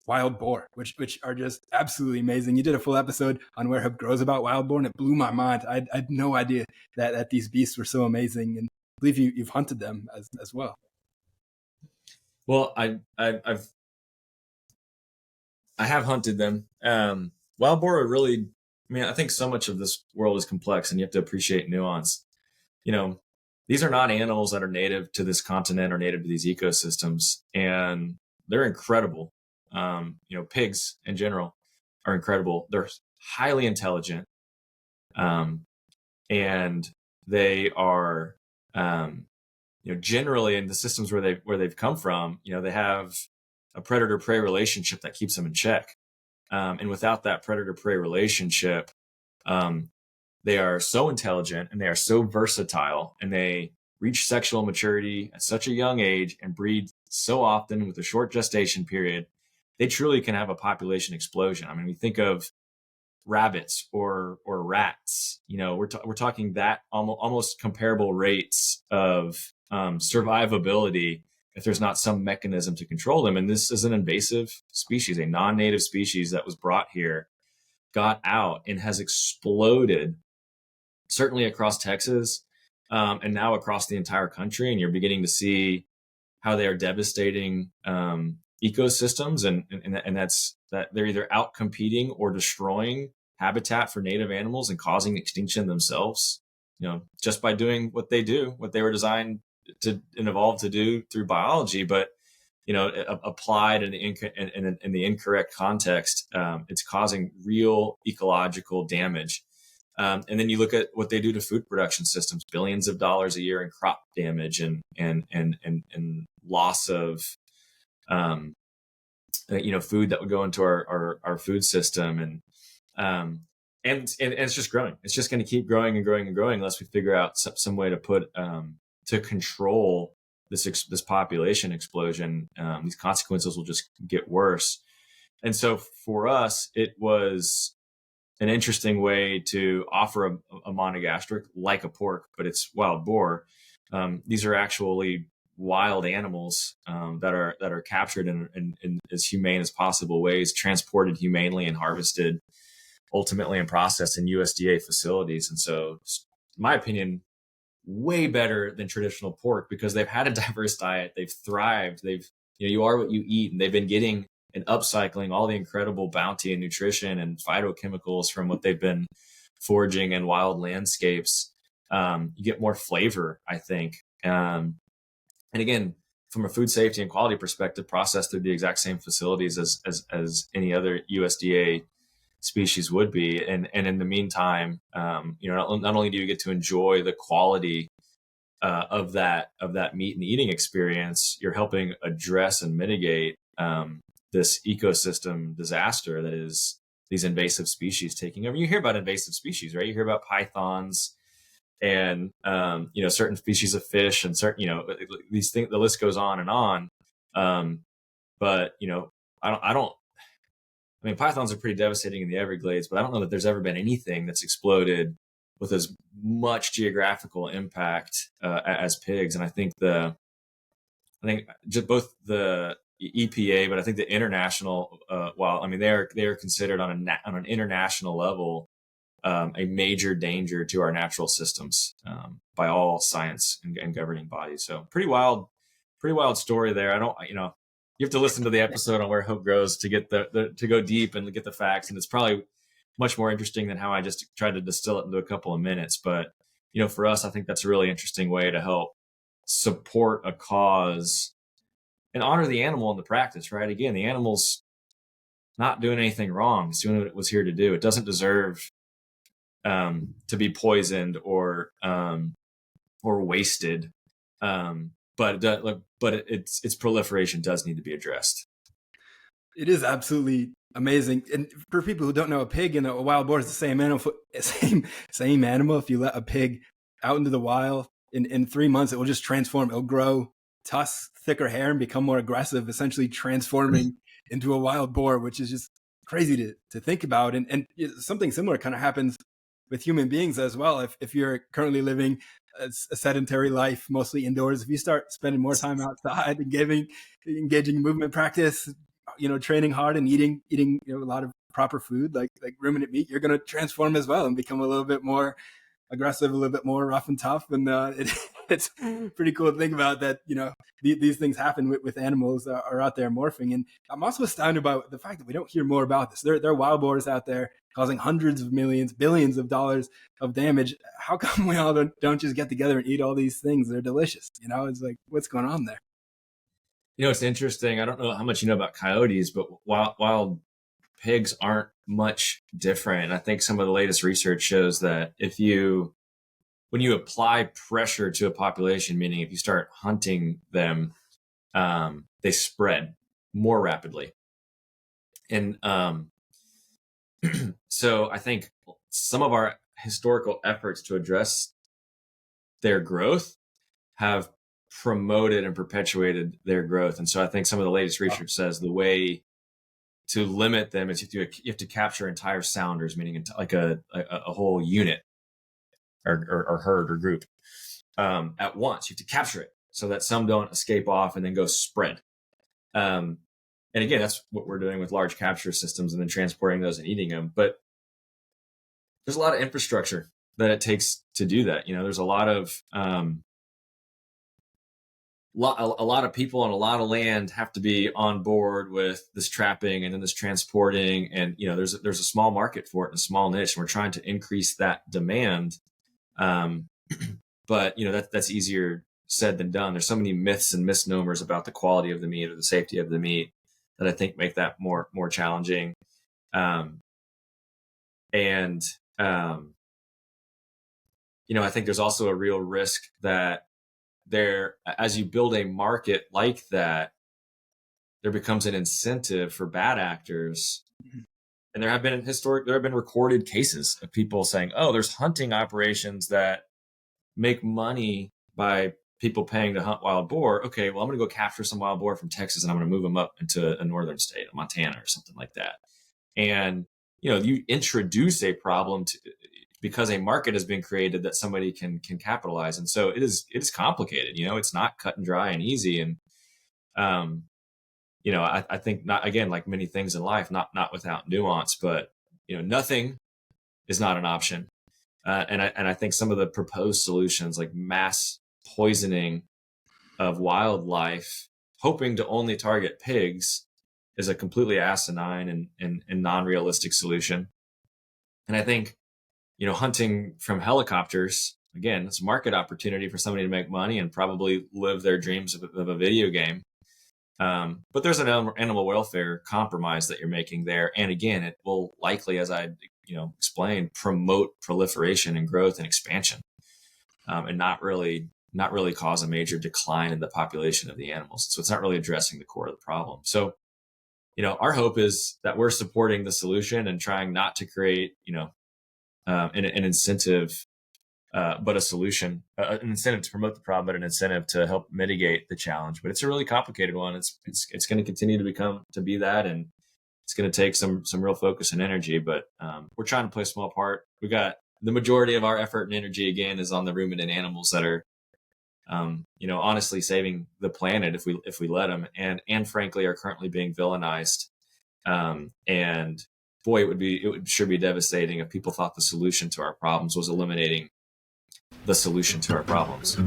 wild boar, which are just absolutely amazing. You did a full episode on where Hope grows about wild boar, and it blew my mind. I had no idea that these beasts were so amazing, and I believe you've hunted them as well. Well, I have hunted them. Wild boar are really, I mean, I think so much of this world is complex, and you have to appreciate nuance. These are not animals that are native to this continent or native to these ecosystems, and they're incredible. Pigs in general are incredible. They're highly intelligent, and they are, generally in the systems where they've come from, they have a predator-prey relationship that keeps them in check. And without that predator-prey relationship, they are so intelligent and they are so versatile, and they reach sexual maturity at such a young age and breed so often with a short gestation period. They truly can have a population explosion. I mean, we think of rabbits or rats, we're talking that almost comparable rates of survivability if there's not some mechanism to control them. And this is an invasive species, a non-native species that was brought here, got out, and has exploded, certainly across Texas, and now across the entire country. And you're beginning to see how they are devastating ecosystems, and that's that they're either out competing or destroying habitat for native animals and causing extinction themselves, just by doing what they do, what they were designed to and evolved to do through biology. But applied in the incorrect context, it's causing real ecological damage. And then you look at what they do to food production systems, billions of dollars a year in crop damage and loss of food that would go into our food system. And it's just growing. It's just going to keep growing and growing and growing unless we figure out some way to put to control this population explosion. These consequences will just get worse. And so for us, it was an interesting way to offer a monogastric like a pork, but it's wild boar. These are actually wild animals that are captured in as humane as possible ways, transported humanely and harvested ultimately and processed in USDA facilities. And so, in my opinion, way better than traditional pork because they've had a diverse diet, they've thrived, you are what you eat, and they've been getting and upcycling all the incredible bounty and nutrition and phytochemicals from what they've been foraging in wild landscapes. You get more flavor, I think. And again, from a food safety and quality perspective, processed through the exact same facilities as any other USDA species would be. And in the meantime, not only do you get to enjoy the quality of that meat and eating experience, you're helping address and mitigate this ecosystem disaster that is these invasive species taking over. You hear about invasive species, right? You hear about pythons and certain species of fish and certain these things. The list goes on and on. But I mean, pythons are pretty devastating in the Everglades, but I don't know that there's ever been anything that's exploded with as much geographical impact as pigs. And I think just both the EPA, but I think the international, they are considered on an international level a major danger to our natural systems by all science and governing bodies. So pretty wild story there. You have to listen to the episode on where hope grows to get to go deep and get the facts. And it's probably much more interesting than how I just tried to distill it into a couple of minutes. But, for us, I think that's a really interesting way to help support a cause and honor the animal in the practice, right? Again, the animal's not doing anything wrong. It's doing what it was here to do. It doesn't deserve to be poisoned or wasted. But its proliferation does need to be addressed. It is absolutely amazing. And for people who don't know, a pig and a wild boar is the same animal. Same animal. If you let a pig out into the wild, in 3 months, it will just transform. It'll grow tusks, thicker hair, and become more aggressive, essentially transforming into a wild boar, which is just crazy to think about. And something similar kind of happens with human beings as well. If you're currently living a sedentary life, mostly indoors, if you start spending more time outside and engaging in movement practice, training hard and eating a lot of proper food like ruminant meat, you're going to transform as well and become a little bit more aggressive, a little bit more rough and tough. And it's pretty cool to think about that, these things happen with animals are out there morphing. And I'm also astounded by the fact that we don't hear more about this. There are wild boars out there causing hundreds of millions, billions of dollars of damage. How come we all don't just get together and eat all these things? They're delicious. It's like, what's going on there? It's interesting. I don't know how much you know about coyotes, but wild pigs aren't much different. I think some of the latest research shows that when you apply pressure to a population, meaning if you start hunting them, they spread more rapidly. And so I think some of our historical efforts to address their growth have promoted and perpetuated their growth. And so I think some of the latest research says the way to limit them is you have to capture entire sounders, meaning like a whole unit or herd or group at once. You have to capture it so that some don't escape off and then go spread. And again, that's what we're doing with large capture systems and then transporting those and eating them. But there's a lot of infrastructure that it takes to do that. There's a lot of a lot of people on a lot of land have to be on board with this trapping and then this transporting. And, there's a small market for it, and a small niche. And we're trying to increase that demand. But, that's easier said than done. There's so many myths and misnomers about the quality of the meat or the safety of the meat that I think make that more challenging. I think there's also a real risk that as you build a market like that, there becomes an incentive for bad actors. And there have been recorded cases of people saying, oh, there's hunting operations that make money by people paying to hunt wild boar. Okay, well, I'm going to go capture some wild boar from Texas and I'm going to move them up into a northern state, Montana or something like that. And, you introduce a problem because a market has been created that somebody can capitalize. And so it is complicated. It's not cut and dry and easy. And, I think not, again, like many things in life, not without nuance, but, nothing is not an option. And I think some of the proposed solutions like mass poisoning of wildlife, hoping to only target pigs, is a completely asinine and non-realistic solution. And I think, hunting from helicopters, again, it's a market opportunity for somebody to make money and probably live their dreams of a video game. But there's an animal welfare compromise that you're making there. And again, it will likely, as I explained, promote proliferation and growth and expansion, and not really cause a major decline in the population of the animals. So it's not really addressing the core of the problem. So, our hope is that we're supporting the solution and trying not to create, an incentive, but a solution, an incentive to promote the problem, but an incentive to help mitigate the challenge. But it's a really complicated one. It's going to continue to be that, and it's going to take some real focus and energy. But we're trying to play a small part. We got the majority of our effort and energy again is on the ruminant animals that are, honestly saving the planet if we let them, and frankly are currently being villainized. And boy, it would sure be devastating if people thought the solution to our problems was eliminating the solution to our problems.